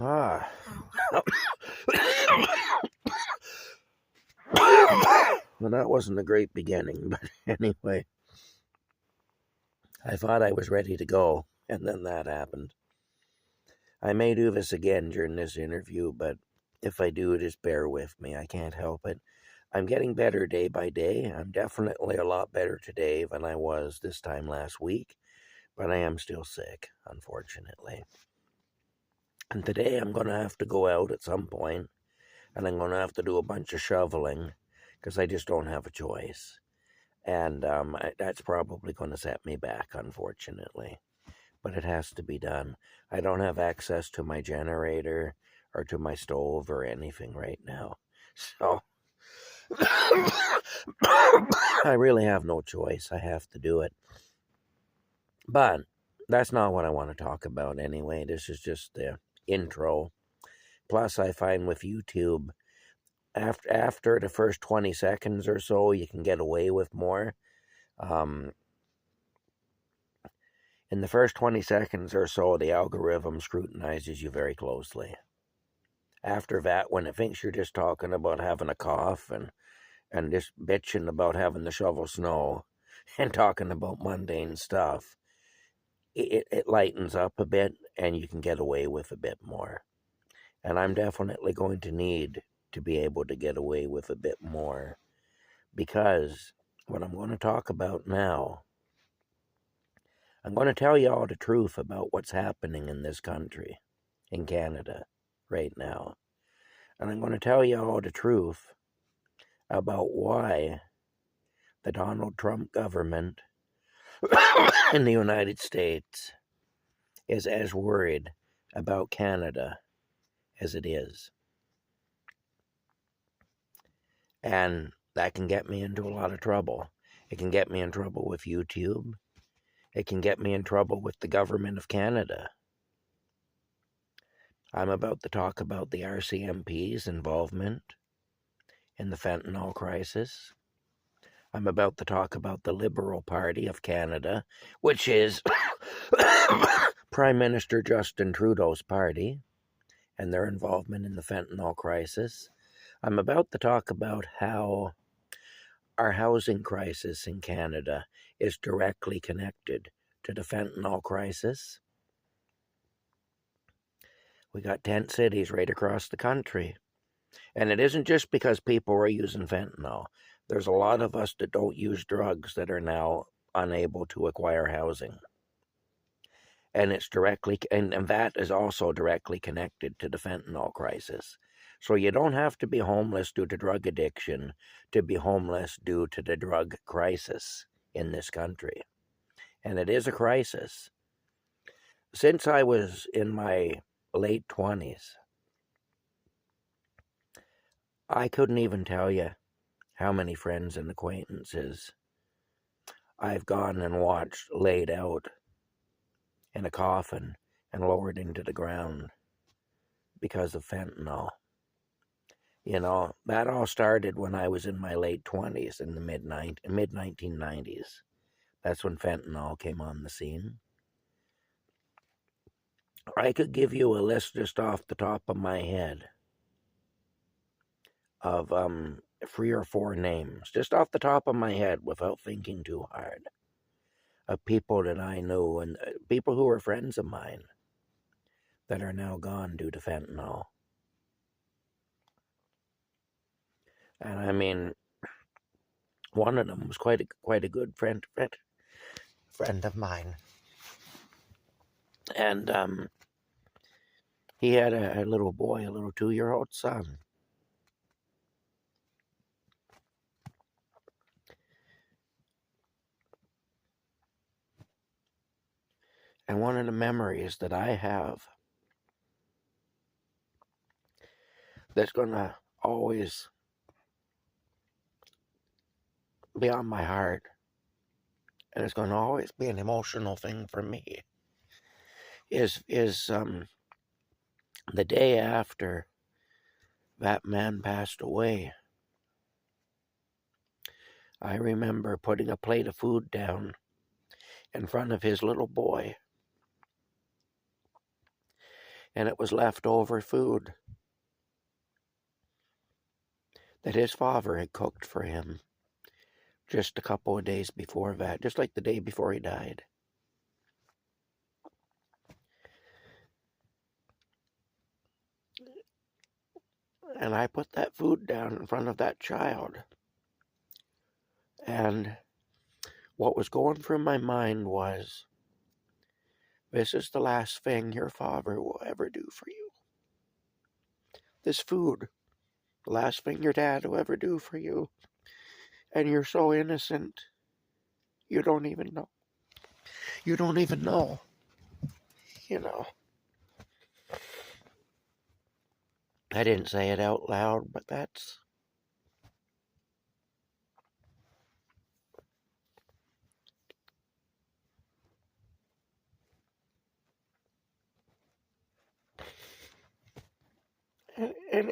Ah. Well, that wasn't a great beginning, but anyway, I thought I was ready to go, and then that happened. I may do this again during this interview, but if I do, just bear with me. I can't help it. I'm getting better day by day. I'm definitely a lot better today than I was this time last week, but I am still sick, unfortunately. And today I'm going to have to go out at some point, and I'm going to have to do a bunch of shoveling because I just don't have a choice. And that's probably going to set me back, unfortunately. But it has to be done. I don't have access to my generator or to my stove or anything right now. So I really have no choice. I have to do it. But that's not what I want to talk about anyway. This is just the intro. Plus, I find with YouTube, after the first 20 seconds or so, you can get away with more. In the first 20 seconds or so, the algorithm scrutinizes you very closely. After that, when it thinks you're just talking about having a cough and just bitching about having to shovel snow and talking about mundane stuff, it lightens up a bit and you can get away with a bit more. And I'm definitely going to need to be able to get away with a bit more, because what I'm going to talk about now, I'm going to tell you all the truth about what's happening in this country, in Canada, right now. And I'm going to tell you all the truth about why the Donald Trump government in the United States is as worried about Canada as it is. And that can get me into a lot of trouble. It can get me in trouble with YouTube. It can get me in trouble with the government of Canada. I'm about to talk about the RCMP's involvement in the fentanyl crisis. I'm about to talk about the Liberal Party of Canada, which is Prime Minister Justin Trudeau's party, and their involvement in the fentanyl crisis. I'm about to talk about how our housing crisis in Canada is directly connected to the fentanyl crisis. We got tent cities right across the country. And it isn't just because people are using fentanyl. There's a lot of us that don't use drugs that are now unable to acquire housing. And it's directly, and that is also directly connected to the fentanyl crisis. So you don't have to be homeless due to drug addiction to be homeless due to the drug crisis in this country. And it is a crisis. Since I was in my late 20s, I couldn't even tell you how many friends and acquaintances I've gone and watched laid out in a coffin and lowered into the ground because of fentanyl. You know, that all started when I was in my late 20s, in the mid 1990s. That's when fentanyl came on the scene. I could give you a list just off the top of my head of 3 or 4 names, just off the top of my head without thinking too hard, of people that I knew and people who were friends of mine that are now gone due to fentanyl. And I mean, one of them was quite a good friend of mine, and he had a little boy, a little 2-year-old son. And one of the memories that I have that's going to always be on my heart, and it's going to always be an emotional thing for me, is the day after that man passed away. I remember putting a plate of food down in front of his little boy. and it was leftover food that his father had cooked for him just a couple of days before that, just like the day before he died. And I put that food down in front of that child. And what was going through my mind was, this is the last thing your father will ever do for you. This food, the last thing your dad will ever do for you. And you're so innocent. You don't even know. You don't even know. You know. I didn't say it out loud, but that's... And, and,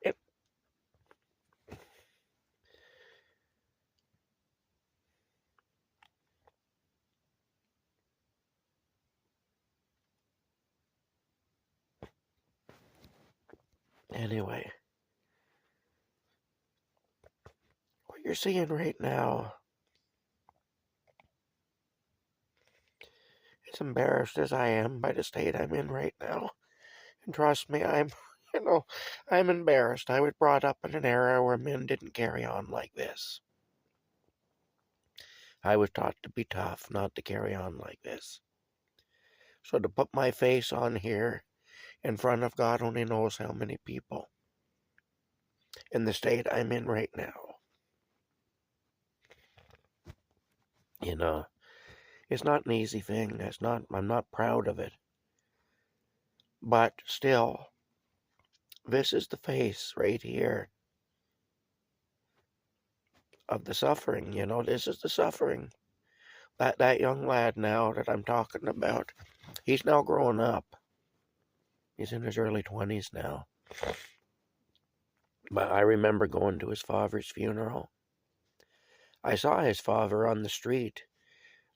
and anyway, what you're seeing right now, as embarrassed as I am by the state I'm in right now, and trust me, I'm embarrassed. I was brought up in an era where men didn't carry on like this. I was taught to be tough, not to carry on like this. So to put my face on here in front of God only knows how many people in the state I'm in right now, it's not an easy thing. I'm not proud of it. But still, this is the face right here of the suffering, this is the suffering. That young lad now that I'm talking about, he's now grown up. He's in his early 20s now. But I remember going to his father's funeral. I saw his father on the street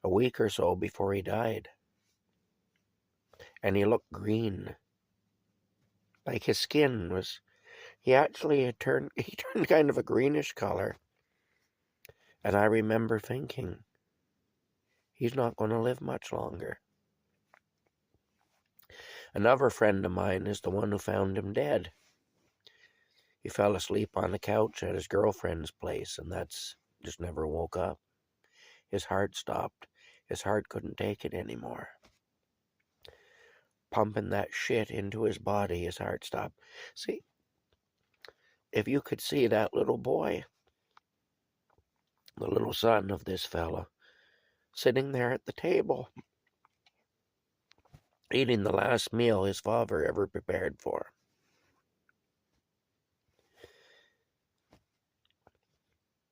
a week or so before he died. And he looked green. Like his skin was, he turned kind of a greenish color. And I remember thinking, he's not going to live much longer. Another friend of mine is the one who found him dead. He fell asleep on the couch at his girlfriend's place, and that's just never woke up. His heart stopped. His heart couldn't take it anymore. Pumping that shit into his body, his heart stopped. See, if you could see that little boy, the little son of this fella, sitting there at the table, eating the last meal his father ever prepared for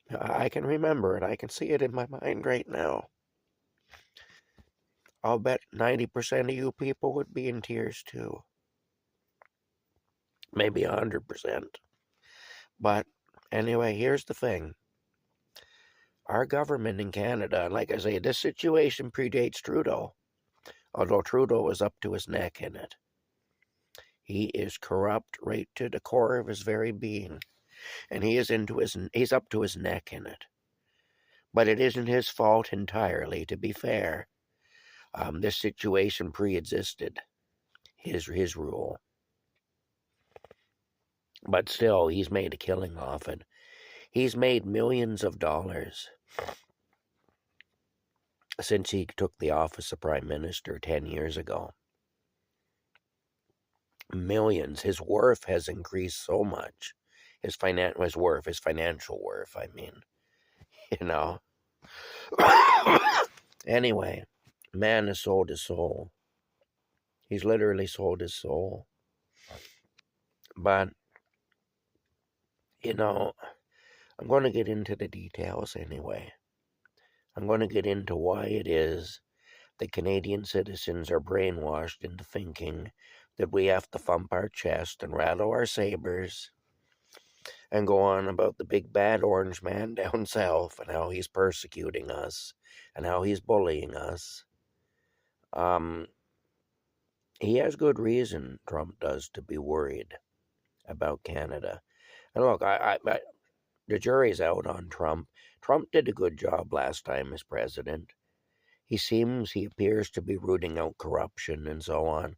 him. I can remember it. I can see it in my mind right now. I'll bet 90% of you people would be in tears too. Maybe 100%. But anyway, here's the thing. Our government in Canada, like I say, this situation predates Trudeau. Although Trudeau was up to his neck in it. He is corrupt right to the core of his very being. And he's up to his neck in it. But it isn't his fault entirely, to be fair. This situation pre-existed his rule. But still, he's made a killing off it. He's made millions of dollars since he took the office of Prime Minister 10 years ago. Millions. His worth has increased so much. His financial worth, I mean. Anyway, man has sold his soul. He's literally sold his soul. But, I'm going to get into the details anyway. I'm going to get into why it is that Canadian citizens are brainwashed into thinking that we have to thump our chest and rattle our sabers and go on about the big bad orange man down south and how he's persecuting us and how he's bullying us. he has good reason, Trump does, to be worried about Canada. And look, the jury's out on Trump. Trump did a good job last time as president. He appears to be rooting out corruption and so on.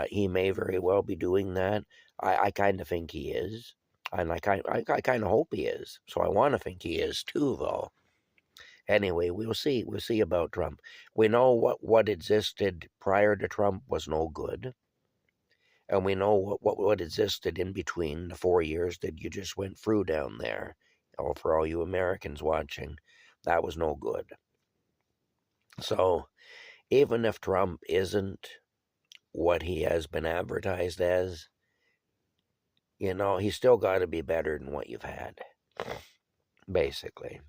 He may very well be doing that. I kind of think he is. And I kind of hope he is. So I want to think he is too, though. Anyway, we'll see. We'll see about Trump. We know what existed prior to Trump was no good. And we know what existed in between the 4 years that you just went through down there. Oh, for all you Americans watching, that was no good. So even if Trump isn't what he has been advertised as, he's still got to be better than what you've had, basically.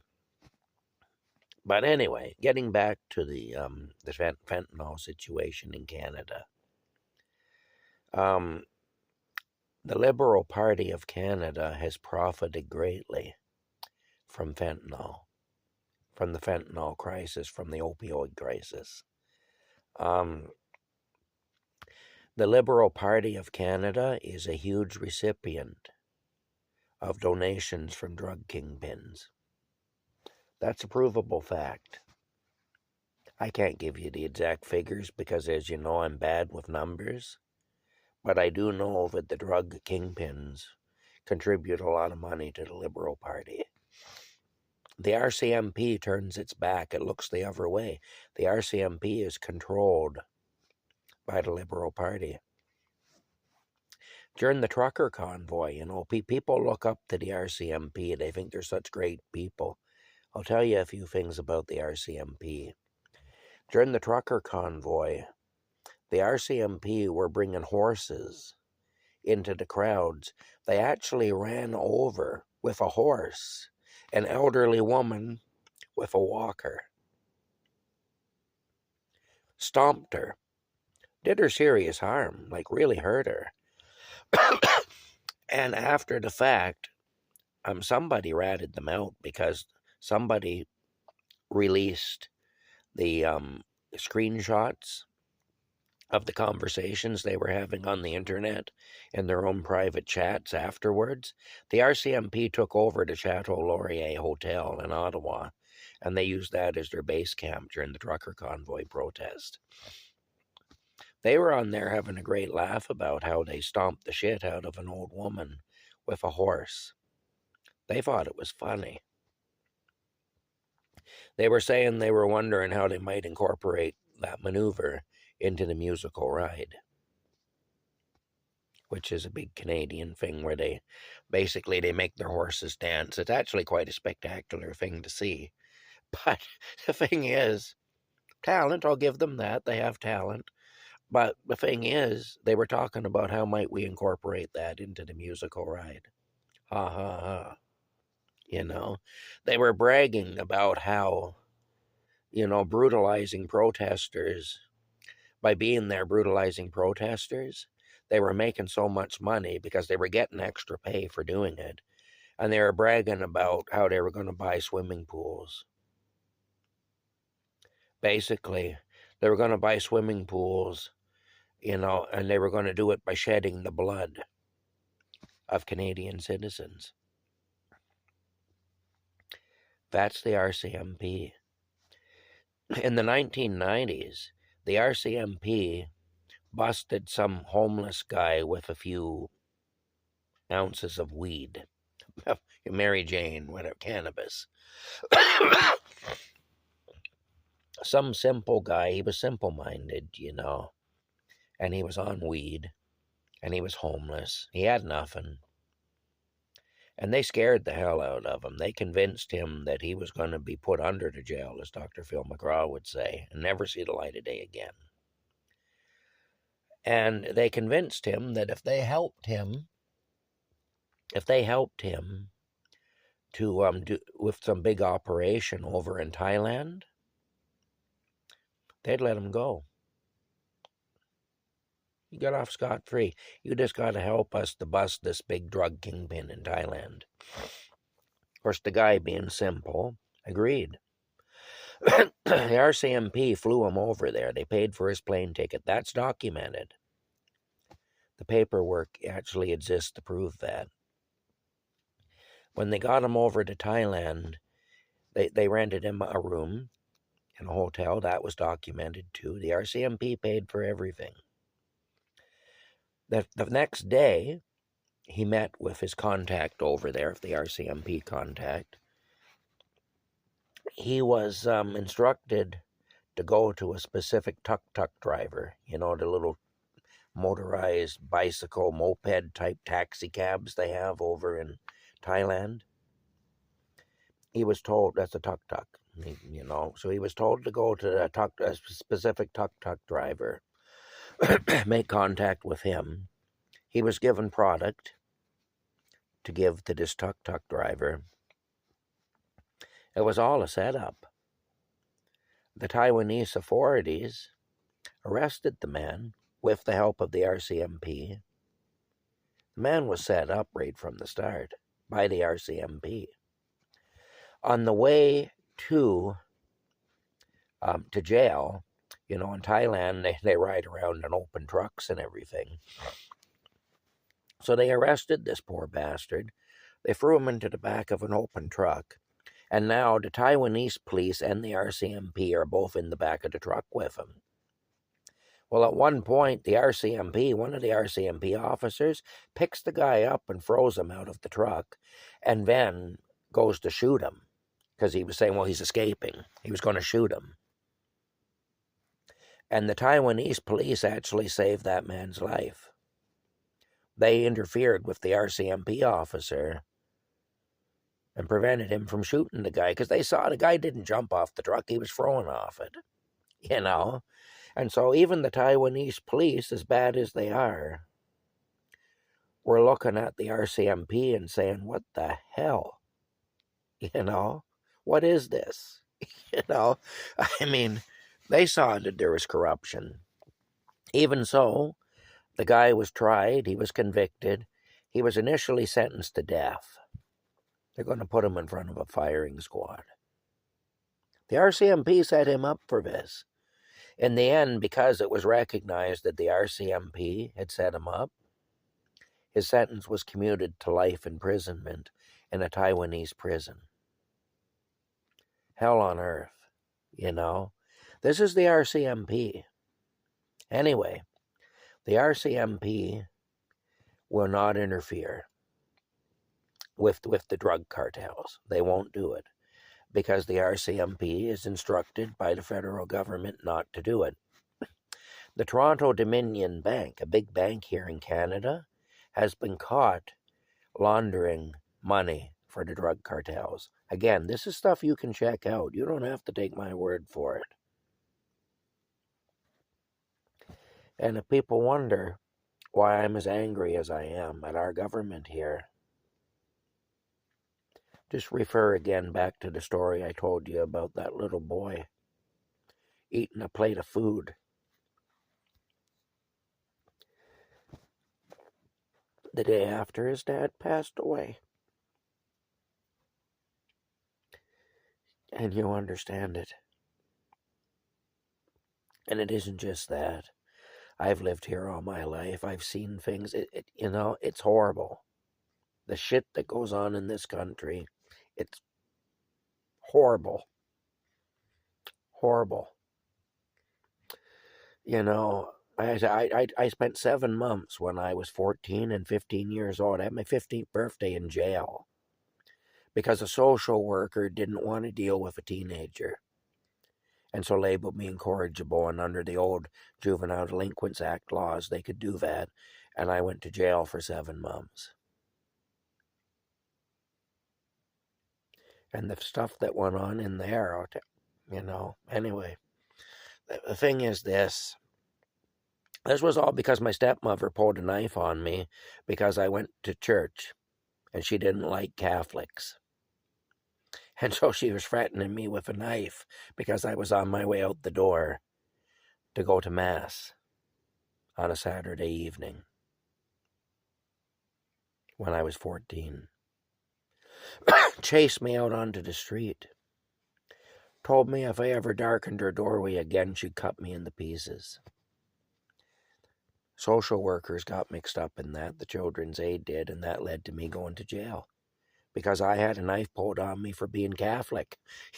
But anyway, getting back to the fentanyl situation in Canada. The Liberal Party of Canada has profited greatly from fentanyl, from the fentanyl crisis, from the opioid crisis. The Liberal Party of Canada is a huge recipient of donations from drug kingpins. That's a provable fact. I can't give you the exact figures because, as you know, I'm bad with numbers. But I do know that the drug kingpins contribute a lot of money to the Liberal Party. The RCMP turns its back. It looks the other way. The RCMP is controlled by the Liberal Party. During the trucker convoy, people look up to the RCMP. They think they're such great people. I'll tell you a few things about the RCMP. During the trucker convoy, the RCMP were bringing horses into the crowds. They actually ran over with a horse an elderly woman with a walker. Stomped her. Did her serious harm, like really hurt her. And after the fact, somebody ratted them out because somebody released the screenshots of the conversations they were having on the internet in their own private chats afterwards. The RCMP took over the Chateau Laurier Hotel in Ottawa, and they used that as their base camp during the trucker convoy protest. They were on there having a great laugh about how they stomped the shit out of an old woman with a horse. They thought it was funny. They were saying they were wondering how they might incorporate that maneuver into the musical ride, which is a big Canadian thing where they make their horses dance. It's actually quite a spectacular thing to see. But the thing is, talent, I'll give them that. They have talent. But the thing is, they were talking about how might we incorporate that into the musical ride. Ha ha ha. They were bragging about how, brutalizing protesters, by being there brutalizing protesters, they were making so much money because they were getting extra pay for doing it. And they were bragging about how they were going to buy swimming pools. Basically, they were going to buy swimming pools, and they were going to do it by shedding the blood of Canadian citizens. That's the RCMP. In the 1990s, the RCMP busted some homeless guy with a few ounces of weed, Mary Jane, whatever, cannabis. Some simple guy, he was simple-minded, and he was on weed, and he was homeless. He had nothing. And they scared the hell out of him. They convinced him that he was going to be put under the jail, as Dr. Phil McGraw would say, and never see the light of day again. And they convinced him that if they helped him to do with some big operation over in Thailand, they'd let him go. You got off scot-free. You just got to help us to bust this big drug kingpin in Thailand. Of course, the guy, being simple, agreed. The RCMP flew him over there. They paid for his plane ticket. That's documented. The paperwork actually exists to prove that. When they got him over to Thailand, they rented him a room in a hotel. That was documented too. The RCMP paid for everything. The next day, he met with his contact over there, the RCMP contact. He was instructed to go to a specific tuk-tuk driver, the little motorized bicycle, moped-type taxi cabs they have over in Thailand. He was told, that's a tuk-tuk, so he was told to go to a specific tuk-tuk driver, make contact with him. He was given product to give to this tuk-tuk driver. It was all a setup. The Taiwanese authorities arrested the man with the help of the RCMP. The man was set up right from the start by the RCMP. On the way to jail, in Thailand, they ride around in open trucks and everything. So they arrested this poor bastard. They threw him into the back of an open truck. And now the Taiwanese police and the RCMP are both in the back of the truck with him. Well, at one point, one of the RCMP officers, picks the guy up and throws him out of the truck, and then goes to shoot him, because he was saying, well, he's escaping. He was going to shoot him. And the Taiwanese police actually saved that man's life. They interfered with the RCMP officer and prevented him from shooting the guy, because they saw the guy didn't jump off the truck. He was thrown off it, And so even the Taiwanese police, as bad as they are, were looking at the RCMP and saying, what the hell? What is this? They saw that there was corruption. Even so, the guy was tried. He was convicted. He was initially sentenced to death. They're going to put him in front of a firing squad. The RCMP set him up for this. In the end, because it was recognized that the RCMP had set him up, his sentence was commuted to life imprisonment in a Taiwanese prison. Hell on earth, This is the RCMP. Anyway, the RCMP will not interfere with the drug cartels. They won't do it, because the RCMP is instructed by the federal government not to do it. The Toronto Dominion Bank, a big bank here in Canada, has been caught laundering money for the drug cartels. Again, this is stuff you can check out. You don't have to take my word for it. And if people wonder why I'm as angry as I am at our government here, just refer again back to the story I told you about that little boy eating a plate of food. The day after his dad passed away. And you understand it. And it isn't just that. I've lived here all my life. I've seen things. It's horrible. The shit that goes on in this country, it's horrible. Horrible. I spent 7 months when I was 14 and 15 years old. I had my 15th birthday in jail because a social worker didn't want to deal with a teenager, and so labeled me incorrigible, and under the old Juvenile Delinquents Act laws, they could do that, and I went to jail for 7 months. And the stuff that went on in there, anyway, the thing is this. This was all because my stepmother pulled a knife on me because I went to church and she didn't like Catholics. And so she was threatening me with a knife because I was on my way out the door to go to Mass on a Saturday evening when I was 14. Chased me out onto the street. told me if I ever darkened her doorway again, she'd cut me into pieces. Social workers got mixed up in that, the Children's Aid did, and that led to me going to jail because I had a knife pulled on me for being Catholic.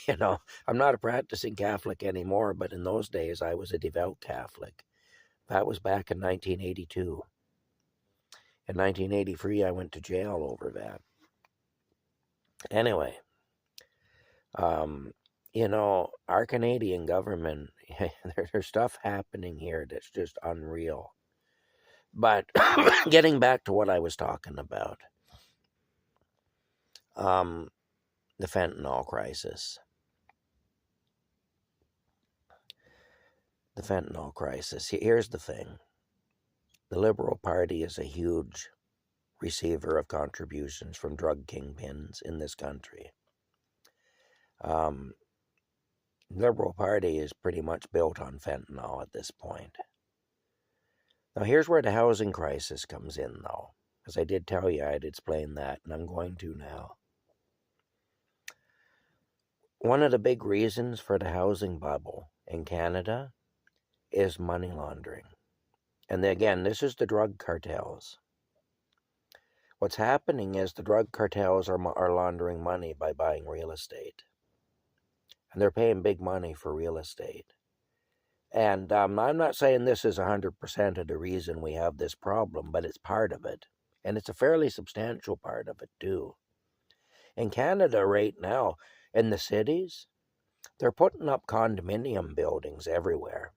I'm not a practicing Catholic anymore, but in those days I was a devout Catholic. That was back in 1982. In 1983, I went to jail over that. Anyway, our Canadian government, there's stuff happening here that's just unreal. But getting back to what I was talking about, the fentanyl crisis. The fentanyl crisis. Here's the thing. The Liberal Party is a huge receiver of contributions from drug kingpins in this country. The Liberal Party is pretty much built on fentanyl at this point. Now, here's where the housing crisis comes in, though. As I did tell you, I'd explain that, and I'm going to now. One of the big reasons for the housing bubble in Canada is money laundering. And again, this is the drug cartels. What's happening is the drug cartels are laundering money by buying real estate. And they're paying big money for real estate. And I'm not saying this is 100% of the reason we have this problem, but it's part of it. And it's a fairly substantial part of it, too. In Canada right now, in the cities, they're putting up condominium buildings everywhere.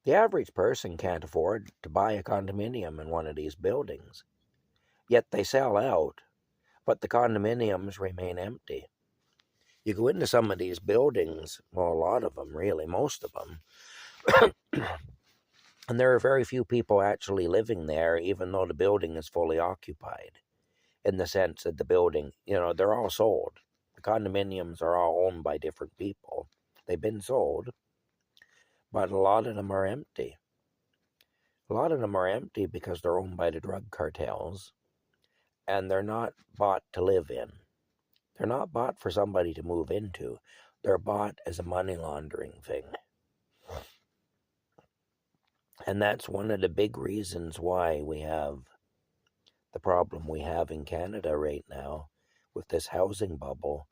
The average person can't afford to buy a condominium in one of these buildings. Yet they sell out, but the condominiums remain empty. You go into some of these buildings, well, a lot of them really, most of them, and there are very few people actually living there, even though the building is fully occupied, in the sense that the building, they're all sold. The condominiums are all owned by different people. They've been sold, but a lot of them are empty. A lot of them are empty because they're owned by the drug cartels, and they're not bought to live in. They're not bought for somebody to move into. They're bought as a money laundering thing. And that's one of the big reasons why we have the problem we have in Canada right now with this housing bubble,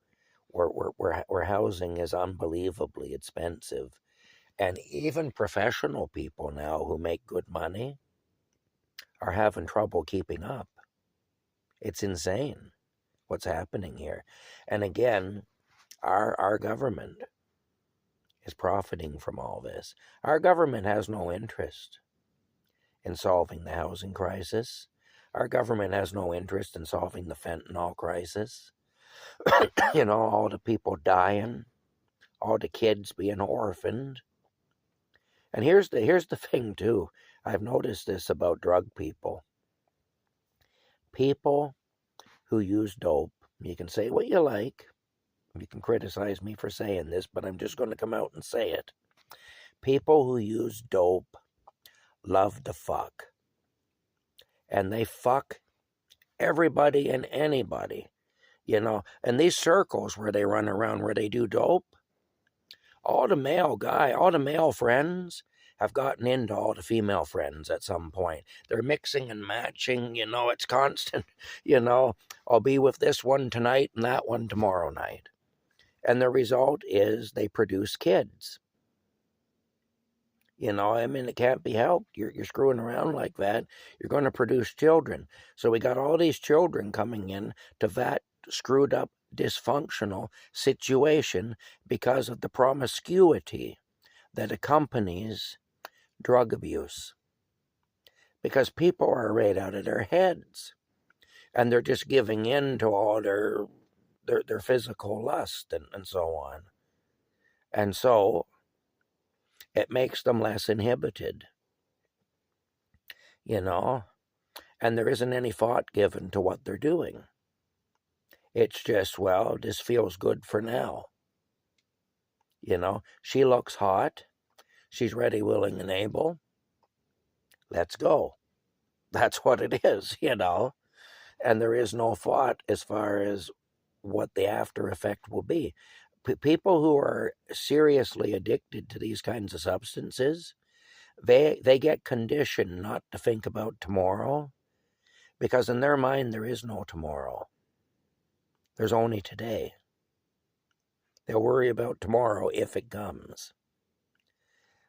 where housing is unbelievably expensive. And even professional people now who make good money are having trouble keeping up. It's insane what's happening here. And again, our government is profiting from all this. Our government has no interest in solving the housing crisis. Our government has no interest in solving the fentanyl crisis. All the people dying, all the kids being orphaned. And here's the thing too. I've noticed this about drug people. People who use dope, you can say what you like. You can criticize me for saying this, but I'm just going to come out and say it. People who use dope love to fuck. And they fuck everybody and anybody. And these circles where they run around where they do dope, all the male friends have gotten into all the female friends at some point. They're mixing and matching, it's constant. I'll be with this one tonight and that one tomorrow night. And the result is they produce kids. It can't be helped. You're screwing around like that, you're going to produce children. So we got all these children coming in to that screwed up, dysfunctional situation because of the promiscuity that accompanies drug abuse. Because people are right out of their heads, and they're just giving in to all their physical lust and so on. And so it makes them less inhibited, and there isn't any thought given to what they're doing. It's just, this feels good for now. She looks hot. She's ready, willing, and able. Let's go. That's what it is, And there is no thought as far as what the after effect will be. people who are seriously addicted to these kinds of substances, they get conditioned not to think about tomorrow, because in their mind there is no tomorrow. There's only today. They'll worry about tomorrow if it comes.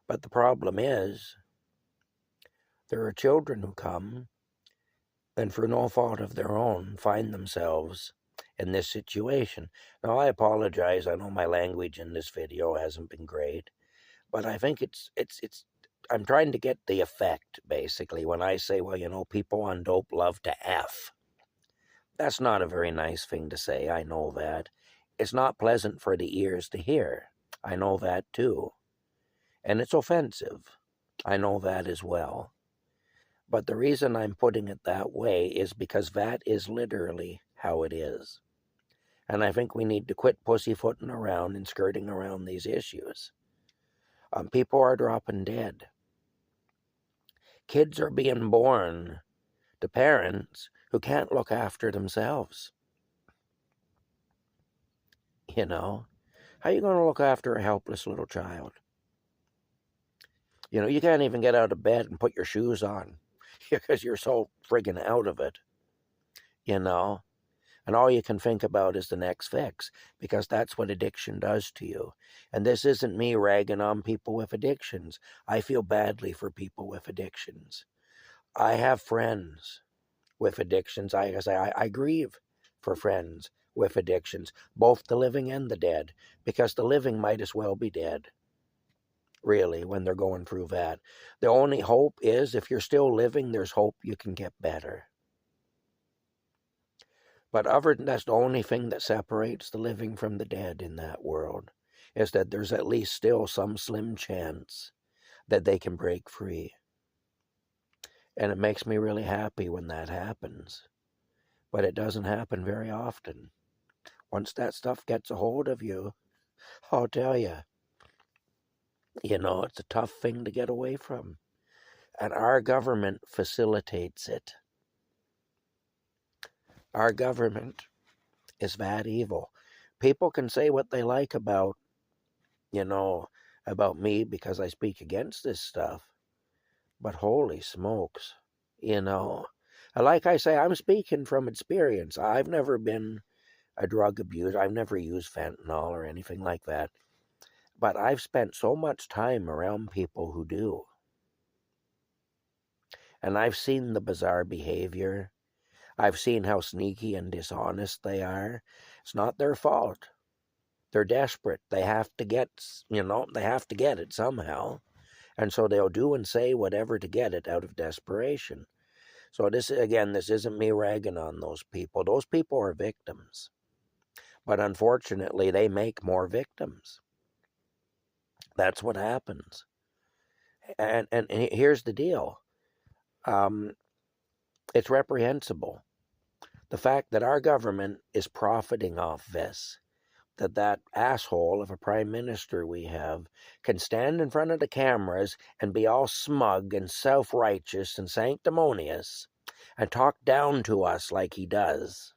But the problem is, there are children who come and for no fault of their own find themselves in this situation. Now, I apologize. I know my language in this video hasn't been great, but I think it's I'm trying to get the effect, basically, when I say, well, you know, people on dope love to F. That's not a very nice thing to say. I know that. It's not pleasant for the ears to hear. I know that too. And it's offensive. I know that as well. But the reason I'm putting it that way is because that is literally how it is. And I think we need to quit pussyfooting around and skirting around these issues. People are dropping dead. Kids are being born to parents who can't look after themselves. You know, how are you going to look after a helpless little child? You know, you can't even get out of bed and put your shoes on because you're so friggin' out of it, you know. And all you can think about is the next fix, because that's what addiction does to you. And this isn't me ragging on people with addictions. I feel badly for people with addictions. I have friends with addictions. I grieve for friends with addictions, both the living and the dead, because the living might as well be dead, really, when they're going through that. The only hope is, if you're still living, there's hope you can get better. But other than that's the only thing that separates the living from the dead in that world, is that there's at least still some slim chance that they can break free. And it makes me really happy when that happens. But it doesn't happen very often. Once that stuff gets a hold of you, I'll tell you, you know, it's a tough thing to get away from. And our government facilitates it. Our government is that evil. People can say what they like about, you know, about me because I speak against this stuff. But holy smokes, you know. Like I say, I'm speaking from experience. I've never been a drug abuser. I've never used fentanyl or anything like that. But I've spent so much time around people who do. And I've seen the bizarre behavior. I've seen how sneaky and dishonest they are. It's not their fault. They're desperate. They have to get, you know, they have to get it somehow. And so they'll do and say whatever to get it out of desperation. So this, again, this isn't me ragging on those people. Those people are victims. But unfortunately, they make more victims. That's what happens. And here's the deal. It's reprehensible. The fact that our government is profiting off this, that asshole of a prime minister we have can stand in front of the cameras and be all smug and self-righteous and sanctimonious and talk down to us like he does,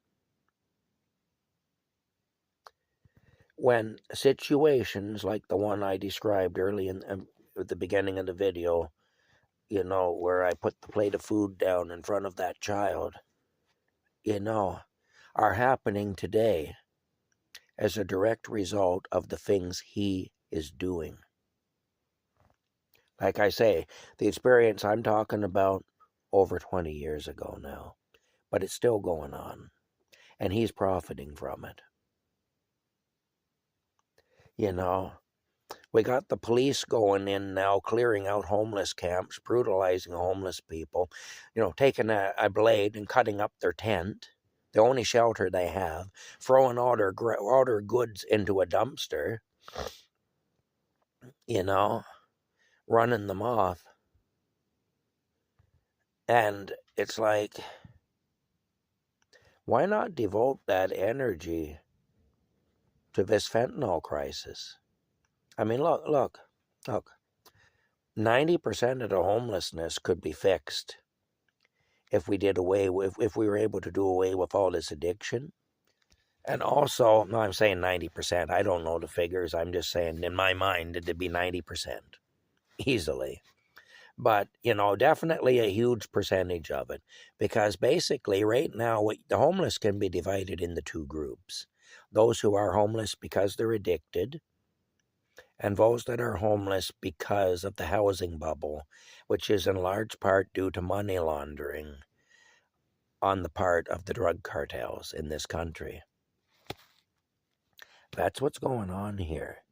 when situations like the one I described early at the beginning of the video, you know, where I put the plate of food down in front of that child, you know, are happening today as a direct result of the things he is doing. Like I say, the experience I'm talking about, over 20 years ago now, but it's still going on, and he's profiting from it. You know, we got the police going in now, clearing out homeless camps, brutalizing homeless people, you know, taking a blade and cutting up their tent, the only shelter they have, throwing all their goods into a dumpster, you know, running them off. And it's like, why not devote that energy to this fentanyl crisis? I mean, look. 90% of the homelessness could be fixed if we did away with, if we were able to do away with all this addiction. And also, no, I'm saying 90%. I don't know the figures. I'm just saying in my mind it'd be 90% easily. But, definitely a huge percentage of it. Because basically, right now, the homeless can be divided into two groups: those who are homeless because they're addicted, and those that are homeless because of the housing bubble, which is in large part due to money laundering on the part of the drug cartels in this country. That's what's going on here.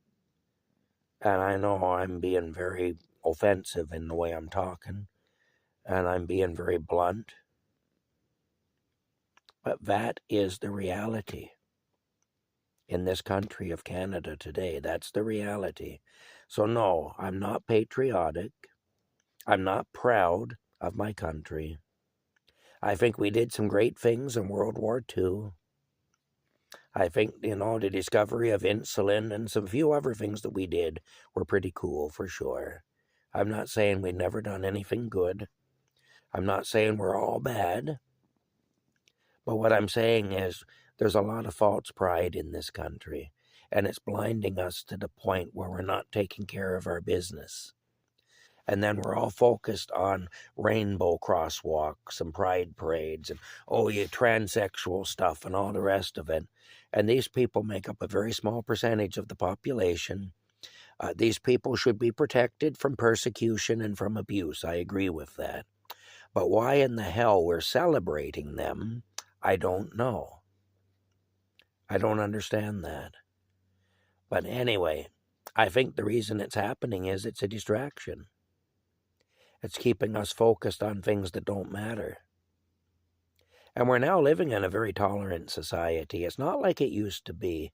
And I know I'm being very offensive in the way I'm talking, and I'm being very blunt, but that is the reality in this country of Canada today. That's the reality. So no, I'm not patriotic. I'm not proud of my country. I think we did some great things in World War II. I think, the discovery of insulin and some few other things that we did were pretty cool for sure. I'm not saying we've never done anything good. I'm not saying we're all bad. But what I'm saying is there's a lot of false pride in this country, and it's blinding us to the point where we're not taking care of our business. And then we're all focused on rainbow crosswalks and pride parades and, transsexual stuff and all the rest of it. And these people make up a very small percentage of the population. These people should be protected from persecution and from abuse. I agree with that. But why in the hell we're celebrating them, I don't know. I don't understand that. But anyway, I think the reason it's happening is it's a distraction. It's keeping us focused on things that don't matter. And we're now living in a very tolerant society. It's not like it used to be.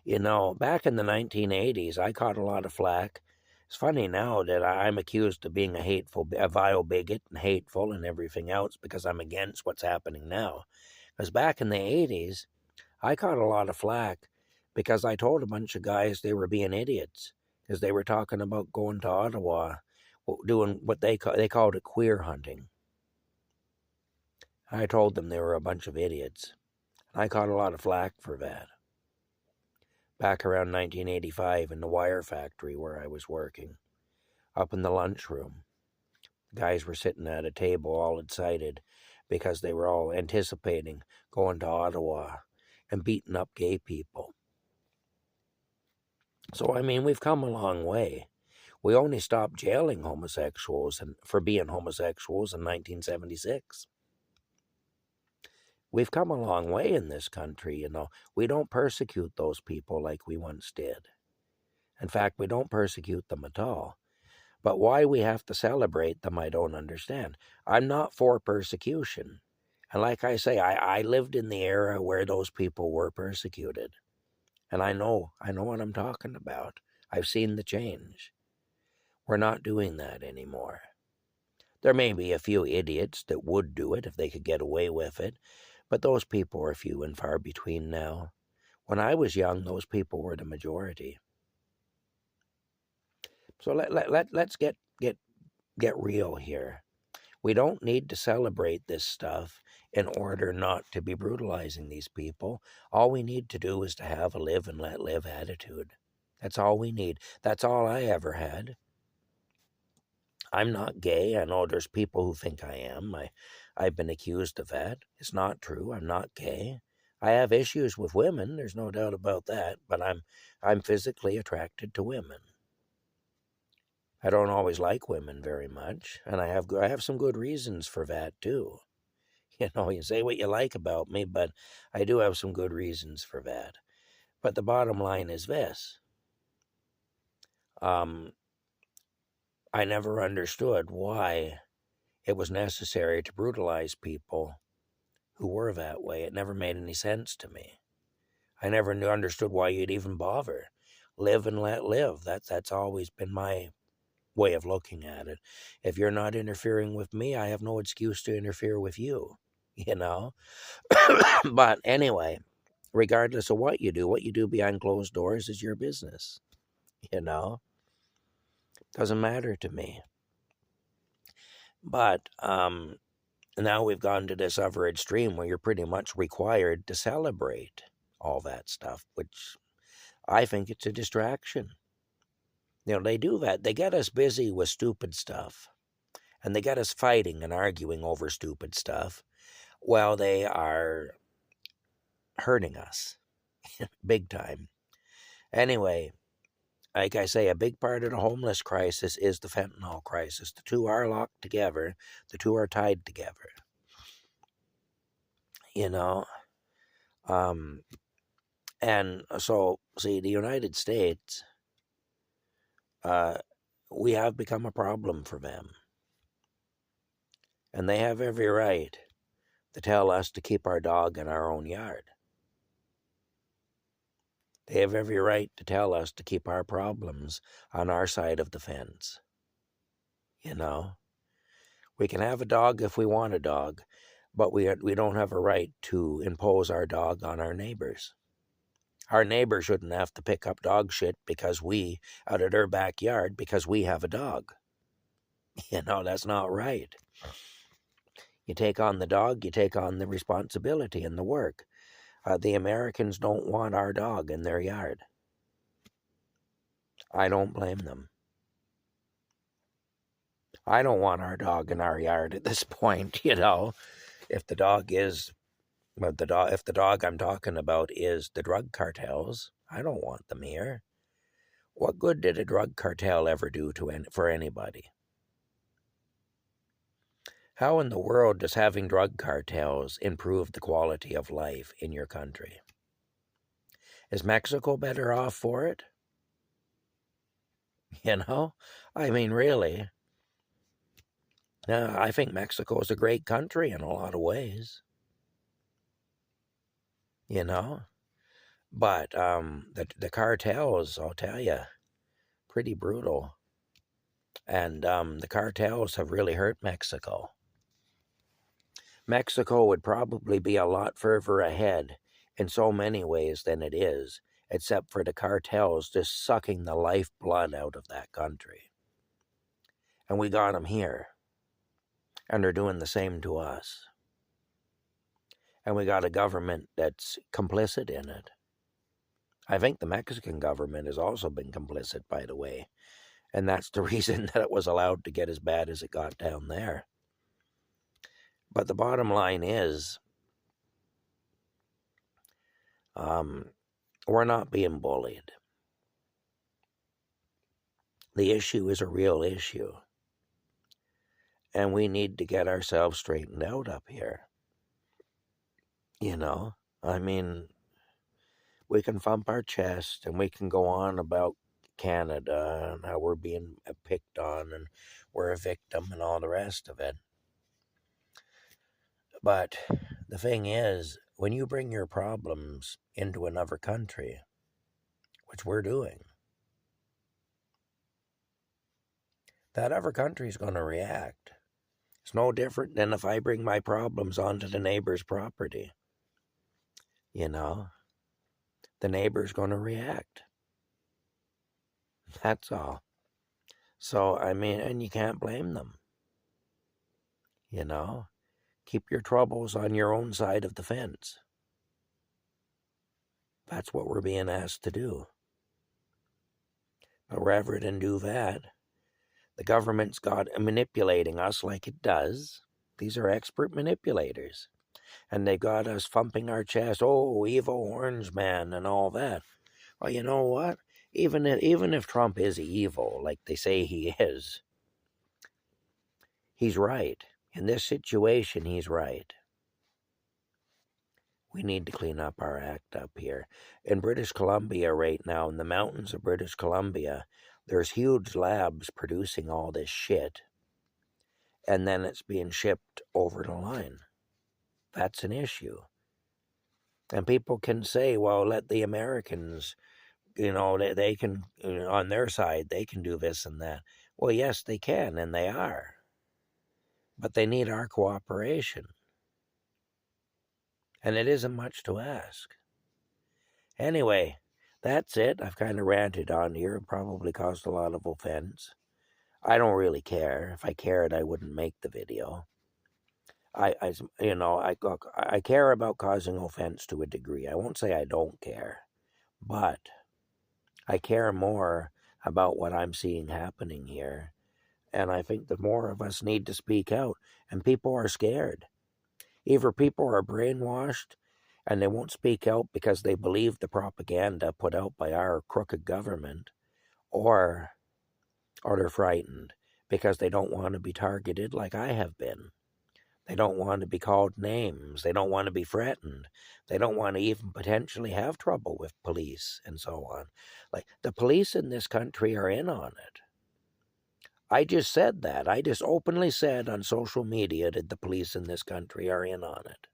Back in the 1980s, I caught a lot of flack. It's funny now that I'm accused of being a vile bigot and hateful and everything else because I'm against what's happening now. Because back in the 80s, I caught a lot of flack because I told a bunch of guys they were being idiots because they were talking about going to Ottawa, doing what they called it queer hunting. I told them they were a bunch of idiots. I caught a lot of flack for that. Back around 1985 in the wire factory where I was working, up in the lunchroom, guys were sitting at a table all excited because they were all anticipating going to Ottawa and beating up gay people. So, we've come a long way. We only stopped jailing homosexuals for being homosexuals in 1976. We've come a long way in this country, We don't persecute those people like we once did. In fact, we don't persecute them at all. But why we have to celebrate them, I don't understand. I'm not for persecution. And like I say, I lived in the era where those people were persecuted. And I know what I'm talking about. I've seen the change. We're not doing that anymore. There may be a few idiots that would do it if they could get away with it, but those people are few and far between now. When I was young, those people were the majority. So let's get real here. We don't need to celebrate this stuff in order not to be brutalizing these people. All we need to do is to have a live and let live attitude. That's all we need. That's all I ever had. I'm not gay. I know there's people who think I am. I've been accused of that. It's not true. I'm not gay. I have issues with women. There's no doubt about that. But I'm physically attracted to women. I don't always like women very much, and I have some good reasons for that too. You say what you like about me, but I do have some good reasons for that. But the bottom line is this. I never understood why it was necessary to brutalize people who were that way. It never made any sense to me. I never understood why you'd even bother. Live and let live. That's always been my way of looking at it. If you're not interfering with me, I have no excuse to interfere with you, But anyway, regardless of what you do behind closed doors is your business, Doesn't matter to me. But now we've gone to this other extreme where you're pretty much required to celebrate all that stuff, which I think it's a distraction. They do that. They get us busy with stupid stuff, and they get us fighting and arguing over stupid stuff while they are hurting us big time. Anyway, like I say, a big part of the homeless crisis is the fentanyl crisis. The two are locked together. The two are tied together. And so, see, the United States, we have become a problem for them. And they have every right to tell us to keep our dog in our own yard. They have every right to tell us to keep our problems on our side of the fence. We can have a dog if we want a dog, but we don't have a right to impose our dog on our neighbors. Our neighbor shouldn't have to pick up dog shit out of their backyard because we have a dog. That's not right. You take on the dog, you take on the responsibility and the work. The Americans don't want our dog in their yard. I don't blame them. I don't want our dog in our yard at this point, If the dog I'm talking about is the drug cartels, I don't want them here. What good did a drug cartel ever do for anybody? How in the world does having drug cartels improve the quality of life in your country? Is Mexico better off for it? I mean, really. I think Mexico is a great country in a lot of ways. But the cartels, I'll tell you, pretty brutal. And the cartels have really hurt Mexico. Mexico would probably be a lot further ahead in so many ways than it is, except for the cartels just sucking the lifeblood out of that country. And we got them here. And they're doing the same to us. And we got a government that's complicit in it. I think the Mexican government has also been complicit, by the way. And that's the reason that it was allowed to get as bad as it got down there. But the bottom line is, we're not being bullied. The issue is a real issue. And we need to get ourselves straightened out up here. I mean, we can thump our chest and we can go on about Canada and how we're being picked on and we're a victim and all the rest of it. But the thing is, when you bring your problems into another country, which we're doing, that other country is going to react. It's no different than if I bring my problems onto the neighbor's property. The neighbor's going to react. That's all. So, I mean, and you can't blame them. Keep your troubles on your own side of the fence. That's what we're being asked to do. But rather than do that, the government's got manipulating us like it does. These are expert manipulators. And they got us thumping our chest, oh, evil orange man and all that. Well, you know what? Even if Trump is evil, like they say he is, he's right. In this situation, he's right. We need to clean up our act up here. In British Columbia right now, in the mountains of British Columbia, there's huge labs producing all this shit. And then it's being shipped over the line. That's an issue. And people can say, well, let the Americans, they can, on their side, they can do this and that. Well, yes, they can, and they are. But they need our cooperation. And it isn't much to ask. Anyway, that's it. I've kind of ranted on here. It probably caused a lot of offense. I don't really care. If I cared, I wouldn't make the video. I care about causing offense to a degree. I won't say I don't care, but I care more about what I'm seeing happening here. And I think the more of us need to speak out, and people are scared. Either people are brainwashed and they won't speak out because they believe the propaganda put out by our crooked government, or they're frightened because they don't want to be targeted like I have been. They don't want to be called names. They don't want to be threatened. They don't want to even potentially have trouble with police and so on. Like, the police in this country are in on it. I just said that. I just openly said on social media that the police in this country are in on it.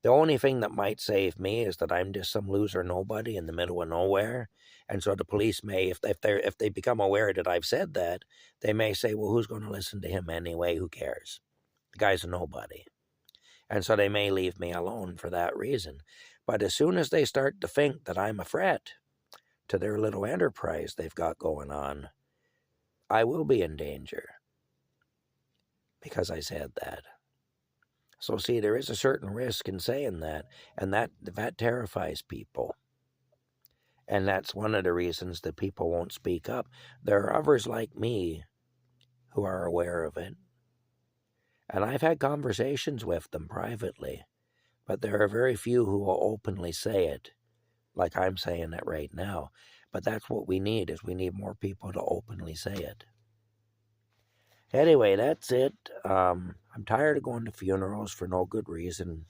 The only thing that might save me is that I'm just some loser nobody in the middle of nowhere. And so the police may, if they become aware that I've said that, they may say, well, who's going to listen to him anyway? Who cares? The guy's a nobody. And so they may leave me alone for that reason. But as soon as they start to think that I'm a threat to their little enterprise they've got going on, I will be in danger because I said that. So see, there is a certain risk in saying that, and that terrifies people. And that's one of the reasons that people won't speak up. There are others like me who are aware of it. And I've had conversations with them privately, but there are very few who will openly say it, like I'm saying it right now. But that's what we need, is we need more people to openly say it. Anyway, that's it. I'm tired of going to funerals for no good reason.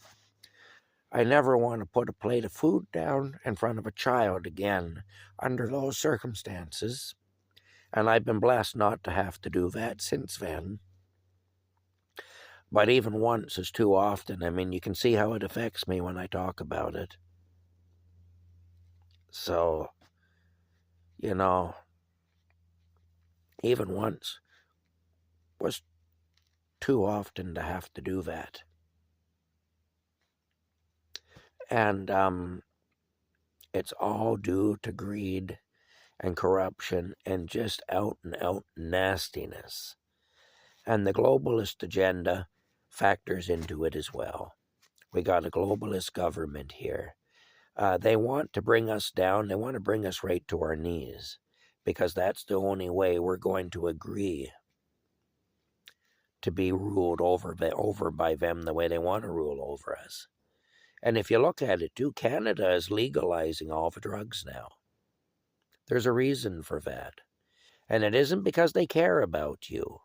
I never want to put a plate of food down in front of a child again under those circumstances. And I've been blessed not to have to do that since then. But even once is too often. I mean, you can see how it affects me when I talk about it. So, even once was too often to have to do that. And it's all due to greed and corruption and just out and out nastiness. And the globalist agenda factors into it as well. We got a globalist government here. They want to bring us down. They want to bring us right to our knees, because that's the only way we're going to agree to be ruled over by them the way they want to rule over us. And if you look at it too, Canada is legalizing all the drugs now. There's a reason for that. And it isn't because they care about you.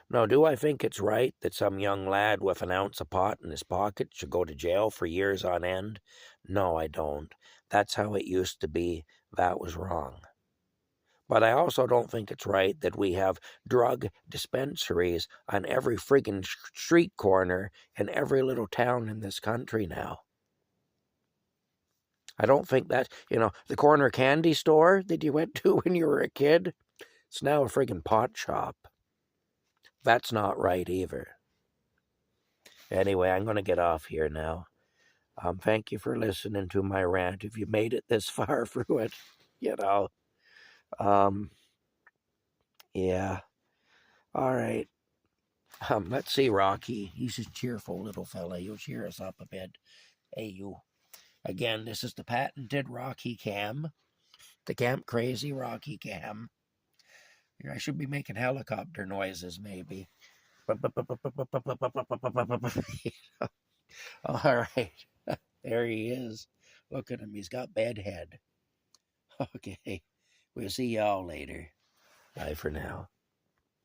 Now, do I think it's right that some young lad with an ounce of pot in his pocket should go to jail for years on end? No, I don't. That's how it used to be. That was wrong. But I also don't think it's right that we have drug dispensaries on every friggin' street corner in every little town in this country now. I don't think that, the corner candy store that you went to when you were a kid, it's now a friggin' pot shop. That's not right either. Anyway, I'm going to get off here now. Thank you for listening to my rant. If you made it this far through it, yeah. All right. Let's see, Rocky. He's a cheerful little fella. He'll cheer us up a bit. Hey, you. Again, this is the patented Rocky Cam. The Camp Crazy Rocky Cam. I should be making helicopter noises, maybe. All right. There he is. Look at him. He's got bad head. Okay. We'll see y'all later. Bye for now.